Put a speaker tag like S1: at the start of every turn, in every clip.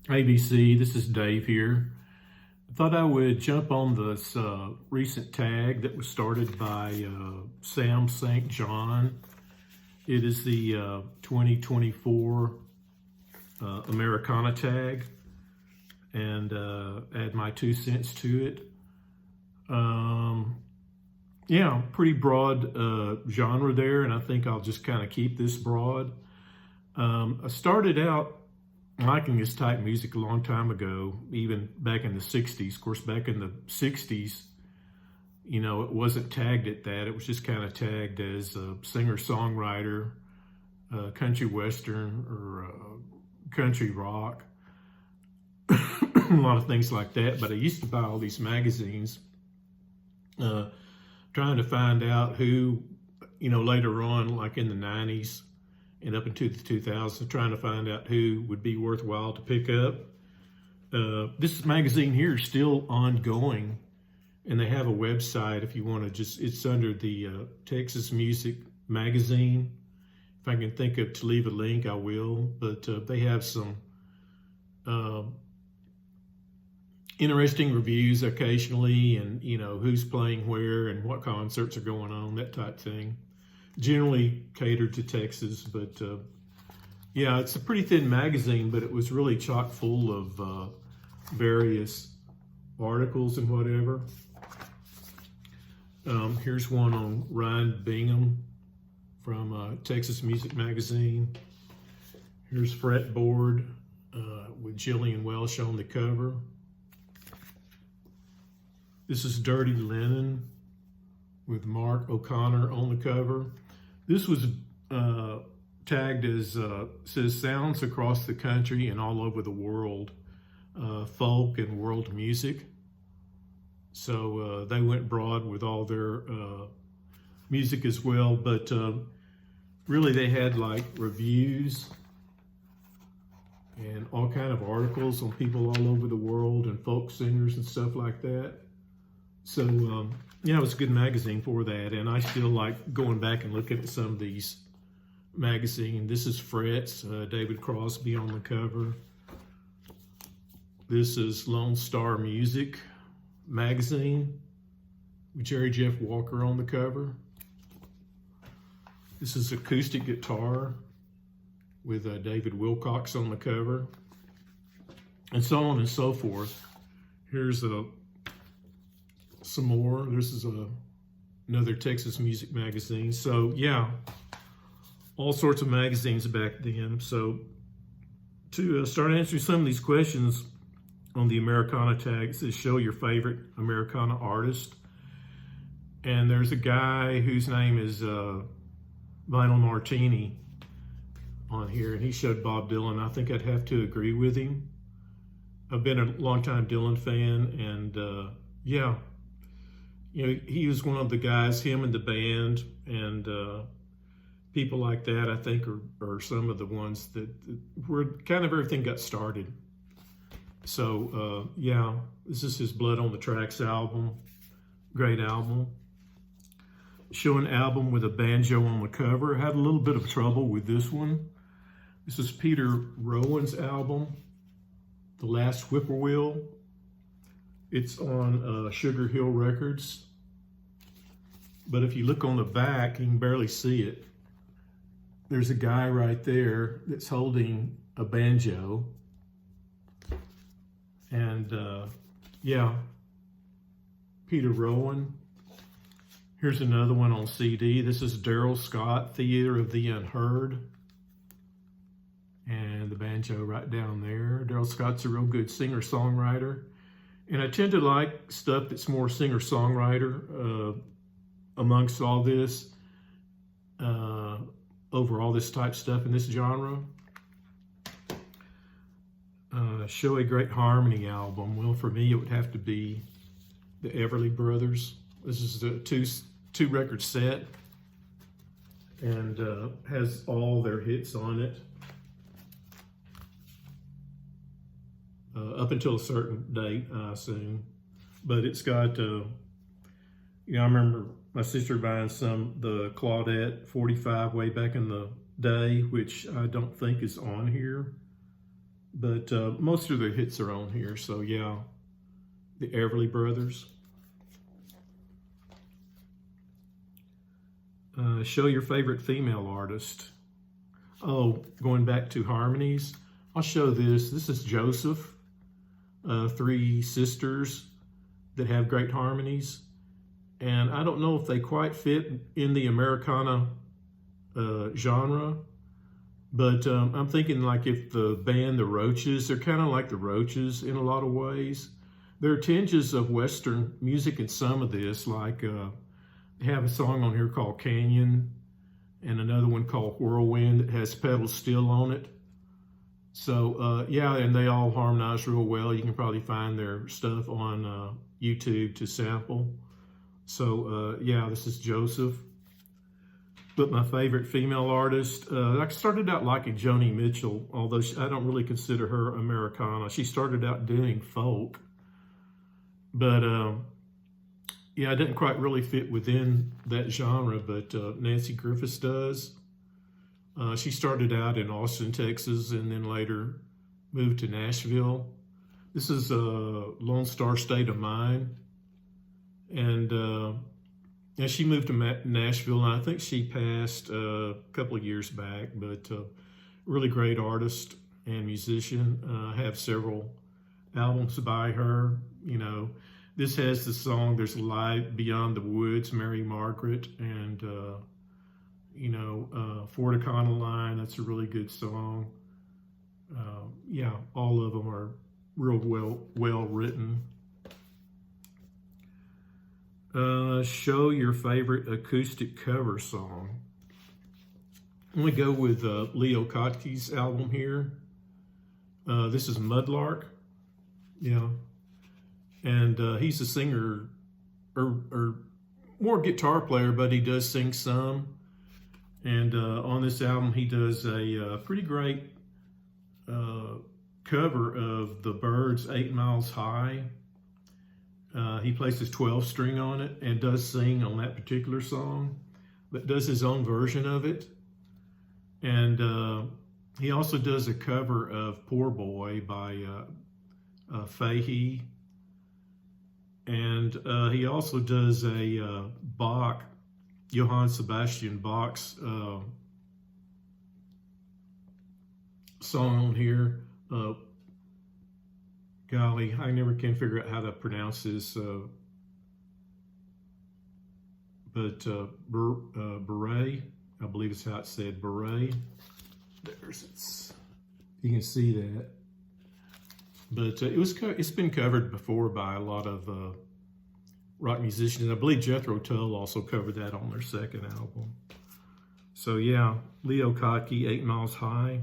S1: ABC, this is Dave here. I thought I would jump on this recent tag that was started by Sam St. John. It is the 2024 Americana tag, and add my 2 cents to it. Yeah, pretty broad genre there, and I think I'll just kind of keep this broad. I started out liking this type of music a long time ago, even back in the 60s. Of course, back in the 60s, you know, it wasn't tagged at that. It was just kind of tagged as a singer-songwriter, country western, or country rock, a lot of things like that. But I used to buy all these magazines, trying to find out who, you know, later on, like in the 90s, and up into the 2000s, trying to find out who would be worthwhile to pick up. This magazine here is still ongoing, and they have a website if you want to just, it's under the Texas Music Magazine. If I can think of to leave a link, I will. But they have some interesting reviews occasionally, and, you know, who's playing where and what concerts are going on, that type thing. Generally catered to Texas, but yeah, it's a pretty thin magazine, but it was really chock full of various articles and whatever. Here's one on Ryan Bingham from Texas Music Magazine. Here's Fretboard with Jillian Welsh on the cover. This is Dirty Linen with Mark O'Connor on the cover. This was tagged as, says sounds across the country and all over the world, folk and world music. So they went broad with all their music as well, but really they had like reviews and all kind of articles on people all over the world and folk singers and stuff like that. So yeah, it was a good magazine for that, and I still like going back and looking at some of these magazines. This is Frets, David Crosby on the cover. This is Lone Star Music Magazine with Jerry Jeff Walker on the cover. This is Acoustic Guitar with David Wilcox on the cover, and so on and so forth. Here's some more. This is another Texas Music Magazine. So yeah, all sorts of magazines back then. So to start answering some of these questions on the Americana tag, it says show your favorite Americana artist. And there's a guy whose name is Vinyl Martini on here, and he showed Bob Dylan. I think I'd have to agree with him. I've been a longtime Dylan fan, and yeah, you know, he was one of the guys, him and the band, and people like that, I think, are some of the ones that where kind of everything got started. So yeah, this is his Blood on the Tracks album. Great album. Showing album with a banjo on the cover. Had a little bit of trouble with this one. This is Peter Rowan's album, The Last Whippoorwill. It's on Sugar Hill Records. But if you look on the back, you can barely see it. There's a guy right there that's holding a banjo. And yeah, Peter Rowan. Here's another one on CD. This is Daryl Scott, Theater of the Unheard. And the banjo right down there. Daryl Scott's a real good singer-songwriter. And I tend to like stuff that's more singer-songwriter amongst all this, over all this type stuff in this genre. Show a Great Harmony album. Well, for me, it would have to be the Everly Brothers. This is a two record set, and has all their hits on it. Up until a certain date, I assume. But it's got, you know, I remember my sister buying the Claudette 45 way back in the day, which I don't think is on here. but most of their hits are on here. So yeah, the Everly Brothers. Show your favorite female artist. Oh, going back to harmonies, I'll show this. This is Joseph, 3 sisters that have great harmonies. And I don't know if they quite fit in the Americana genre, but I'm thinking like if the band The Roaches, they're kind of like the Roaches in a lot of ways. There are tinges of Western music in some of this, like they have a song on here called Canyon, and another one called Whirlwind that has pedal steel on it. So yeah, and they all harmonize real well. You can probably find their stuff on YouTube to sample. So yeah, this is Joseph. But my favorite female artist, I started out liking Joni Mitchell, although I don't really consider her Americana. She started out doing folk, but yeah, I didn't quite really fit within that genre, but Nancy Griffiths does. She started out in Austin, Texas, and then later moved to Nashville. This is Lone Star State of Mind. And she moved to Nashville, and I think she passed a couple of years back, but really great artist and musician. I have several albums by her. You know, this has the song, There's a Light Beyond the Woods, Mary Margaret, and, you know, Fort Econoline, that's a really good song. Yeah, all of them are real well written. Show your favorite acoustic cover song. I'm going to go with Leo Kottke's album here. This is Mudlark. Yeah. And he's a singer, or more guitar player, but he does sing some. And on this album, he does a pretty great cover of The Byrds' 8 Miles High. He plays his 12-string on it and does sing on that particular song, but does his own version of it. And he also does a cover of Poor Boy by Fahey. And he also does a Bach, Johann Sebastian Bach's song on here. Golly, I never can figure out how to pronounce this. But Beret, I believe it's how it's said, Beret. You can see that. But it's been covered before by a lot of rock musicians. I believe Jethro Tull also covered that on their second album. So yeah, Leo Kottke, 8 Miles High.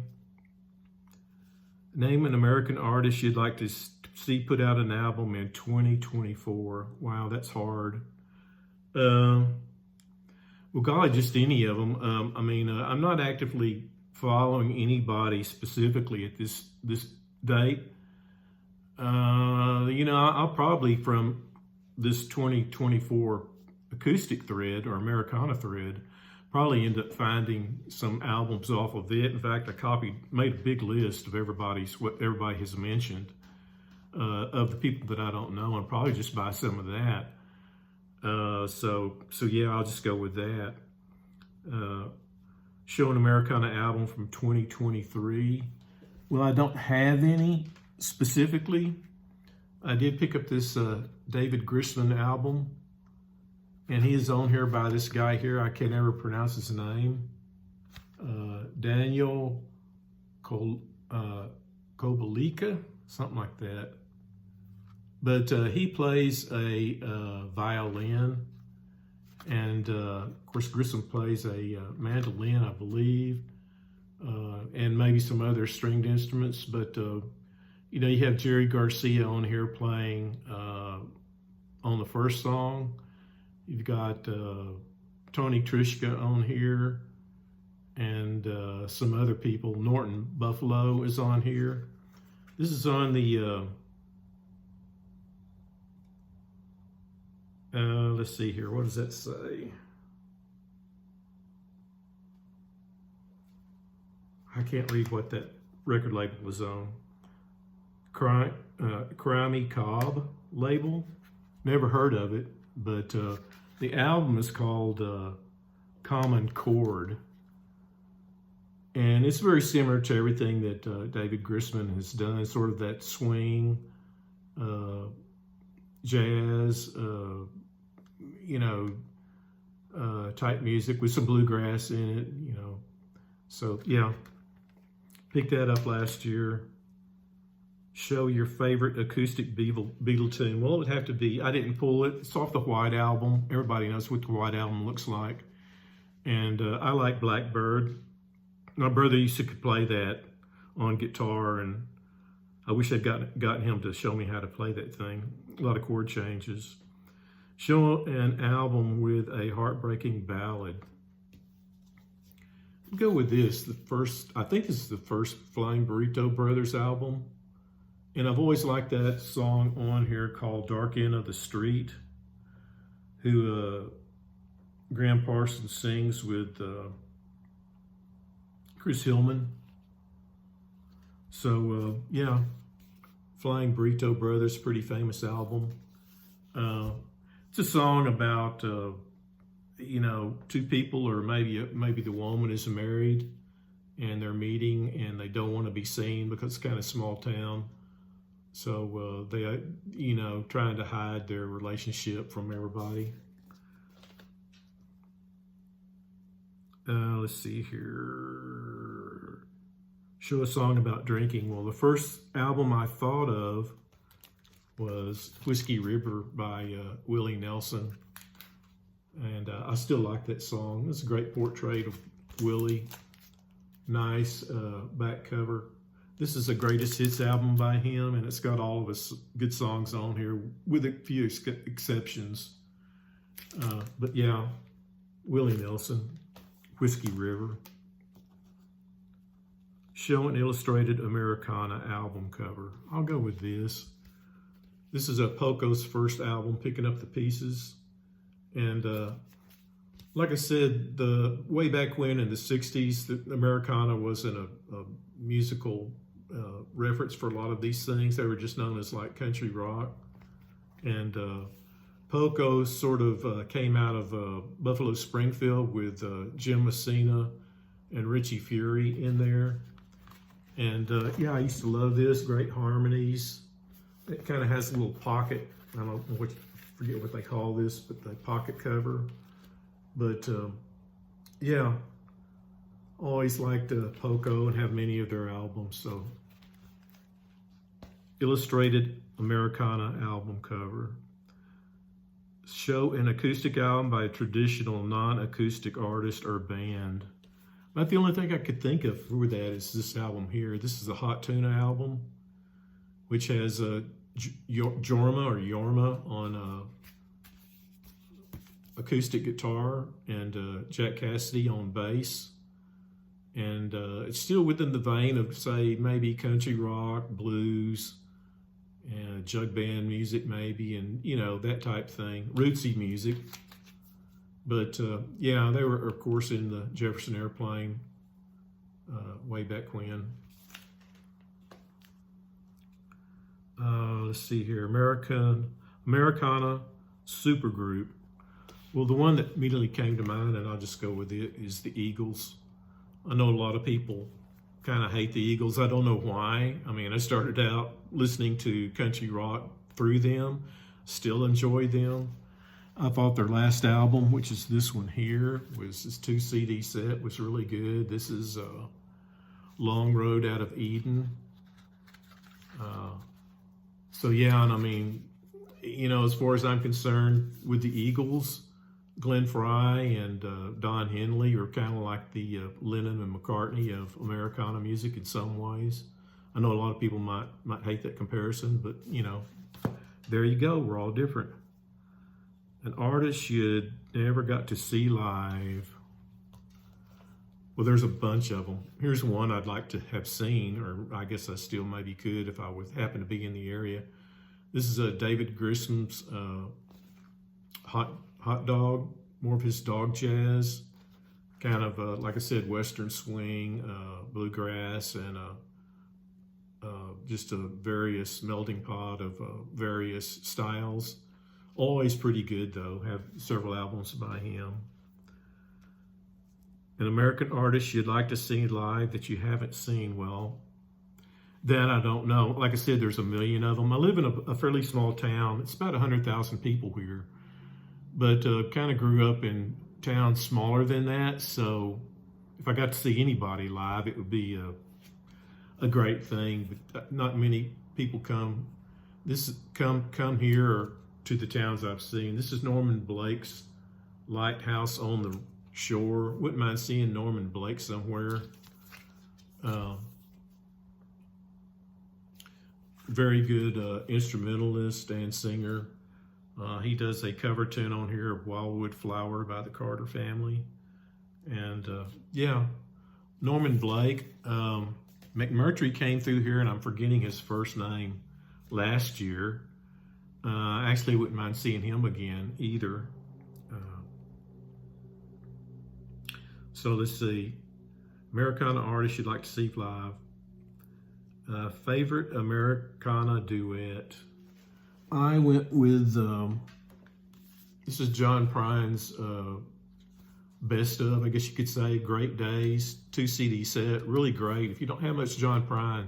S1: Name an American artist you'd like to see put out an album in 2024. Wow, that's hard. Well, golly, just any of them. I mean, I'm not actively following anybody specifically at this date. You know, I'll probably, from this 2024 acoustic thread or Americana thread, probably end up finding some albums off of it. In fact, I made a big list of what everybody has mentioned, of the people that I don't know, and probably just buy some of that. So yeah, I'll just go with that. Show an Americana album from 2023. Well, I don't have any specifically. I did pick up this David Grisman album, and he is on here by this guy here. I can't ever pronounce his name. Daniel Kobalika, something like that. But he plays a violin, and of course Grissom plays a mandolin, I believe, and maybe some other stringed instruments. But you know, you have Jerry Garcia on here playing on the first song. You've got Tony Trishka on here, and some other people. Norton Buffalo is on here. This is on the, let's see here, what does that say? I can't read what that record label was on. Crimey Cobb label. Never heard of it, but the album is called Common Chord. And it's very similar to everything that David Grisman has done. It's sort of that swing, jazz, type music with some bluegrass in it, So yeah, picked that up last year. Show your favorite acoustic Beatle tune. Well, it would have to be, I didn't pull it. It's off the White Album. Everybody knows what the White Album looks like. And I like Blackbird. My brother used to play that on guitar, and I wish I'd gotten him to show me how to play that thing. A lot of chord changes. Show an album with a heartbreaking ballad. I'll go with this. I think this is the first Flying Burrito Brothers album. And I've always liked that song on here called Dark End of the Street, who Graham Parsons sings with Chris Hillman. So, yeah, Flying Burrito Brothers, pretty famous album. It's a song about, two people, or maybe the woman is married and they're meeting and they don't want to be seen because it's kind of small town. So they, trying to hide their relationship from everybody. Let's see here. Show a song about drinking. Well, the first album I thought of was Whiskey River by Willie Nelson. And I still like that song. It's a great portrait of Willie. Nice back cover. This is a greatest hits album by him, and it's got all of his good songs on here, with a few exceptions. But yeah, Willie Nelson, Whiskey River. Show an illustrated Americana album cover. I'll go with this. This is Poco's first album, Picking Up the Pieces. And like I said, way back when in the 60s, the Americana wasn't a musical reference for a lot of these things. They were just known as like country rock. And Poco sort of came out of Buffalo Springfield with Jim Messina and Richie Fury in there. And yeah, I used to love this. Great harmonies. It kind of has a little pocket. I don't know forget what they call this, but the pocket cover. But yeah, always liked Poco and have many of their albums. So illustrated Americana album cover. Show an acoustic album by a traditional non-acoustic artist or band. About the only thing I could think of for that is this album here. This is the Hot Tuna album, which has Jorma on acoustic guitar and Jack Cassidy on bass. And it's still within the vein of, say, maybe country rock, blues, and jug band music maybe, and, that type thing, rootsy music. But yeah, they were, of course, in the Jefferson Airplane way back when. Let's see here, Americana Supergroup. Well, the one that immediately came to mind, and I'll just go with it, is the Eagles. I know a lot of people kind of hate the Eagles. I don't know why. I mean, I started out listening to country rock through them, still enjoy them. I thought their last album, which is this one here, was this 2 CD set, was really good. This is Long Road Out of Eden. So yeah, and I mean, as far as I'm concerned, with the Eagles, Glenn Frey and Don Henley are kind of like the Lennon and McCartney of Americana music in some ways. I know a lot of people might hate that comparison, but there you go. We're all different. An artist you never got to see live. Well, there's a bunch of them. Here's one I'd like to have seen, or I guess I still maybe could if I would happen to be in the area. This is David Grissom's Hot Dog, more of his dog jazz, kind of like I said, Western swing, bluegrass, and just a various melting pot of various styles. Always pretty good though. Have several albums by him. An American artist you'd like to see live that you haven't seen? Well, that I don't know. Like I said, there's a million of them. I live in a fairly small town. It's about 100,000 people here, but kind of grew up in towns smaller than that. So if I got to see anybody live, it would be a great thing. But not many people come here or to the towns I've seen. This is Norman Blake's Lighthouse on the Shore. Wouldn't mind seeing Norman Blake somewhere. Very good instrumentalist and singer. He does a cover tune on here of Wildwood Flower by the Carter Family. And yeah, Norman Blake. McMurtry came through here, and I'm forgetting his first name, last year. Actually, wouldn't mind seeing him again either. So let's see. Americana artist you'd like to see live. Favorite Americana duet. I went with, this is John Prine's best of, I guess you could say, Great Days, 2 CD set, really great. If you don't have much John Prine,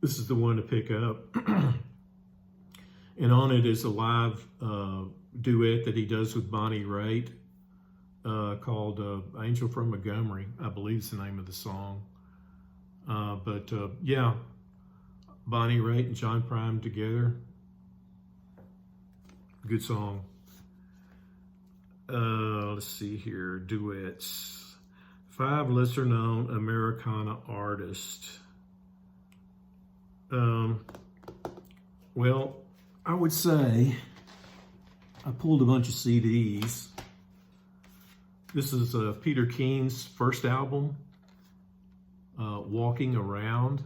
S1: this is the one to pick up. And on it is a live duet that he does with Bonnie Raitt called Angel from Montgomery, I believe is the name of the song. But yeah, Bonnie Raitt and John Prine together. Good song. Let's see here, duets. 5 lesser known Americana artists. Well, I would say I pulled a bunch of CDs. This is Peter Keen's first album, Walking Around.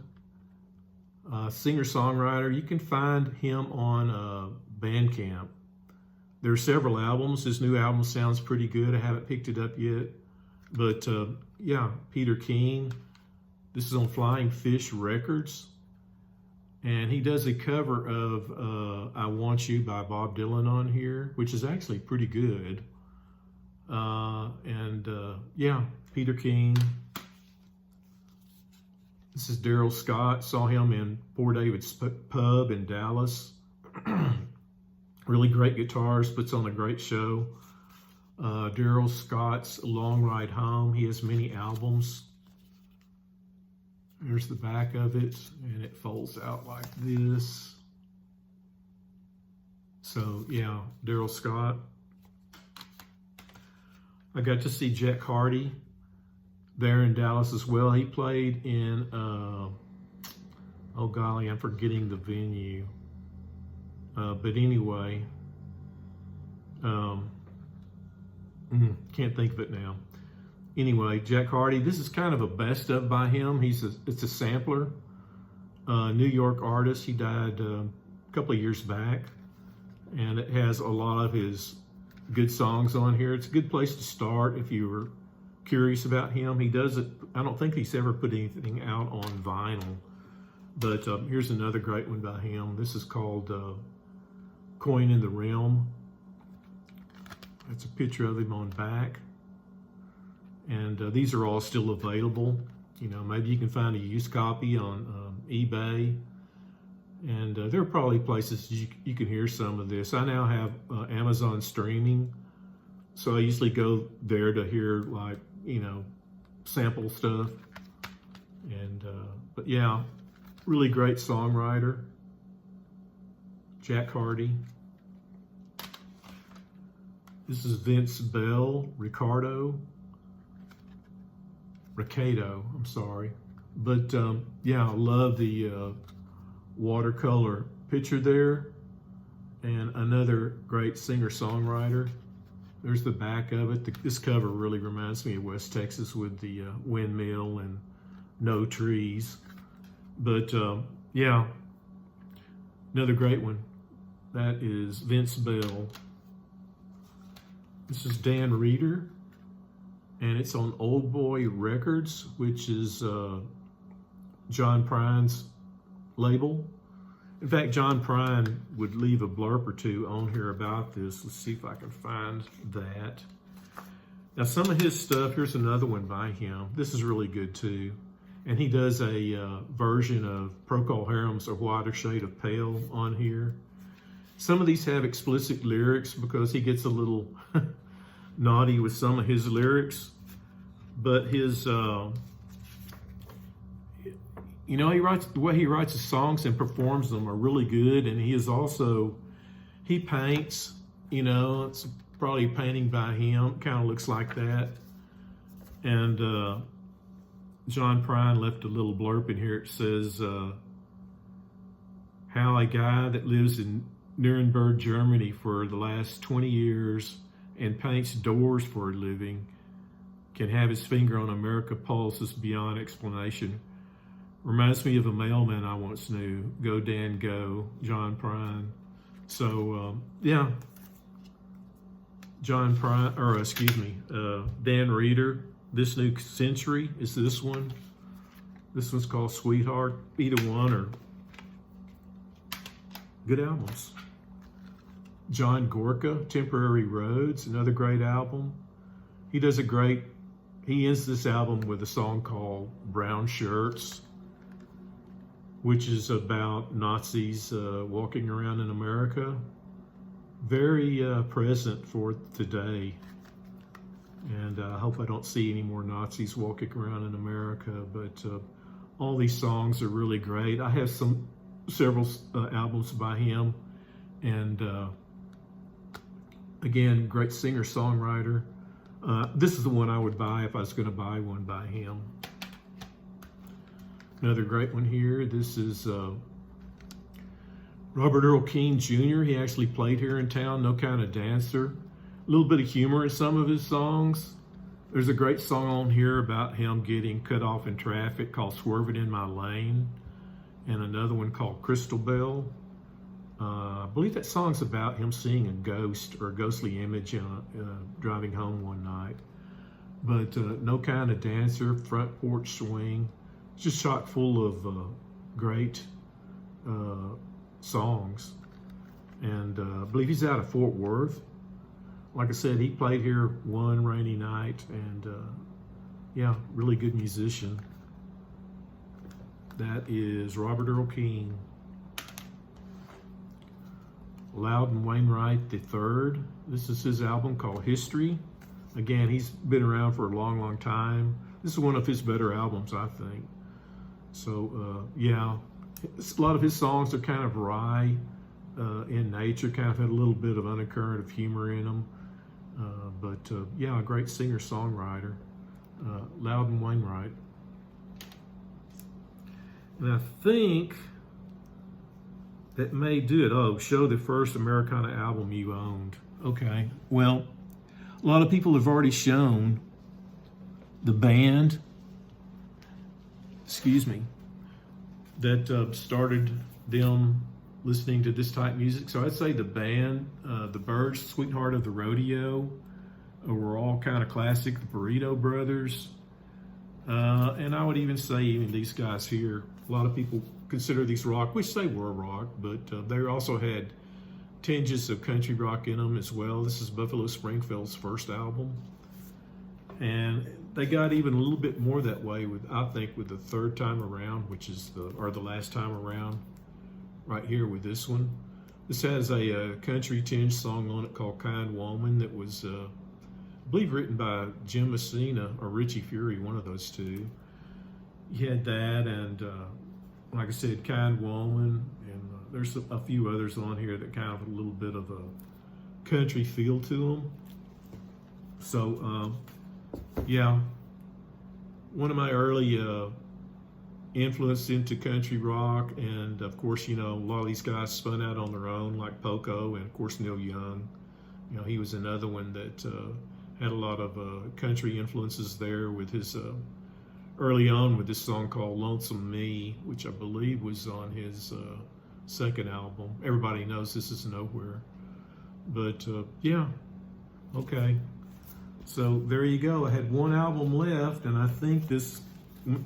S1: Singer-songwriter. You can find him on Bandcamp. There are several albums. His new album sounds pretty good. I haven't picked it up yet. But yeah, Peter Keen. This is on Flying Fish Records. And he does a cover of I Want You by Bob Dylan on here, which is actually pretty good. Yeah, Peter Keen. This is Daryl Scott. Saw him in Poor David's Pub in Dallas. Really great guitars, puts on a great show. Daryl Scott's Long Ride Home. He has many albums. There's the back of it, and it folds out like this. So yeah, Daryl Scott. I got to see Jack Hardy there in Dallas as well. He played in, oh golly, I'm forgetting the venue. But anyway, can't think of it now. Anyway, Jack Hardy, this is kind of a best of by him. It's a sampler, New York artist. He died a couple of years back, and it has a lot of his good songs on here. It's a good place to start if you were curious about him. He does it, I don't think he's ever put anything out on vinyl, but here's another great one by him. This is called Coin in the Realm. That's a picture of him on back. And these are all still available. You know, maybe you can find a used copy on eBay. And there are probably places you can hear some of this. I now have Amazon streaming. So I usually go there to hear, like, you know, sample stuff. And, but yeah, really great songwriter. Jack Hardy. This is Vince Bell, Ricardo, I'm sorry. But yeah, I love the watercolor picture there. And another great singer-songwriter. There's the back of it. This cover really reminds me of West Texas with the windmill and no trees. But yeah, another great one. That is Vince Bell. This is Dan Reeder, and it's on Old Boy Records, which is John Prine's label. In fact, John Prine would leave a blurb or two on here about this. Let's see if I can find that. Now, some of his stuff, here's another one by him. This is really good too. And he does a version of Procol Harum's A Whiter Shade of Pale on here. Some of these have explicit lyrics because he gets a little naughty with some of his lyrics. But his, you know, the way he writes his songs and performs them are really good. And he paints, you know, it's probably a painting by him, kind of looks like that. And John Prine left a little blurb in here. It says, how a guy that lives in Nuremberg, Germany for the last 20 years and paints doors for a living can have his finger on America Pulse is beyond explanation. Reminds me of a mailman I once knew. Go, Dan, go. John Prine. So, yeah. Dan Reeder. This New Century is this one. This one's called Sweetheart. Either one are good albums. John Gorka, Temporary Roads, another great album. He ends this album with a song called Brown Shirts, which is about Nazis walking around in America. Very present for today. And I hope I don't see any more Nazis walking around in America, but all these songs are really great. I have several albums by him, and again, great singer-songwriter. This is the one I would buy if I was going to buy one by him. Another great one here. This is Robert Earl Keen Jr. He actually played here in town, No Kind of Dancer. A little bit of humor in some of his songs. There's a great song on here about him getting cut off in traffic called Swerving in My Lane, and another one called Crystal Bell. I believe that song's about him seeing a ghost or a ghostly image driving home one night. But No Kind of Dancer, Front Porch Swing, it's just chock full of great songs. And I believe he's out of Fort Worth. Like I said, he played here one rainy night, and yeah, really good musician. That is Robert Earl Keen. Loudon Wainwright III. This is his album called History. Again, he's been around for a long, long time. This is one of his better albums, I think. So, yeah, a lot of his songs are kind of wry in nature, kind of had a little bit of undercurrent of humor in them. But yeah, a great singer-songwriter, Loudon Wainwright. And I think that may do it. Oh, show the first Americana album you owned. Okay, well, a lot of people have already shown the band, that started them listening to this type of music. So I'd say the band, the Byrds, Sweetheart of the Rodeo, were all kind of classic. The Burrito Brothers, and I would even say even these guys here. A lot of people consider these rock, which they were rock, but they also had tinges of country rock in them as well. This is Buffalo Springfield's first album, and they got even a little bit more that way with, I think, with the third time around, which is the last time around. Right here with this one. This has a country tinge song on it called Kind Woman that was, I believe, written by Jim Messina or Richie Fury, one of those two. You had that, and like I said, Kind Woman, and there's a few others on here that kind of a little bit of a country feel to them. So, yeah, one of my early influence into country rock, and of course, you know, a lot of these guys spun out on their own, like Poco, and of course Neil Young. You know, he was another one that had a lot of country influences there with his early on with this song called Lonesome Me, which I believe was on his second album. Everybody knows This Is Nowhere. But yeah, okay. So there you go. I had one album left, and I think this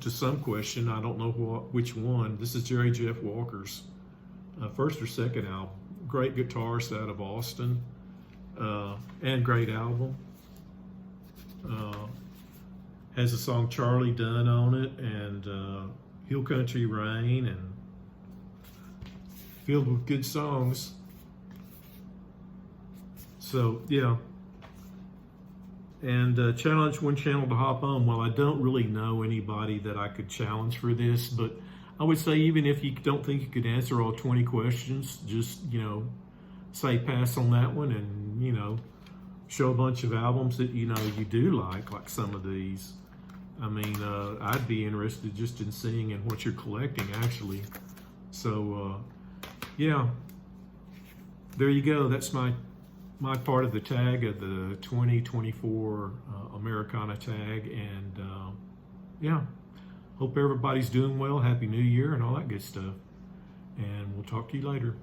S1: to some question. I don't know which one. This is Jerry Jeff Walker's first or second album. Great guitarist out of Austin, and great album. Has the song Charlie Dunn on it, and Hill Country Rain, and filled with good songs. So yeah. And challenge one channel to hop on. Well, I don't really know anybody that I could challenge for this, but I would say even if you don't think you could answer all 20 questions, just, say pass on that one, and, show a bunch of albums that, you do like some of these. I mean, I'd be interested just in seeing and what you're collecting, actually. So, yeah, there you go. That's my part of the tag of the 2024 Americana tag, and yeah, hope everybody's doing well. Happy New Year and all that good stuff, and we'll talk to you later.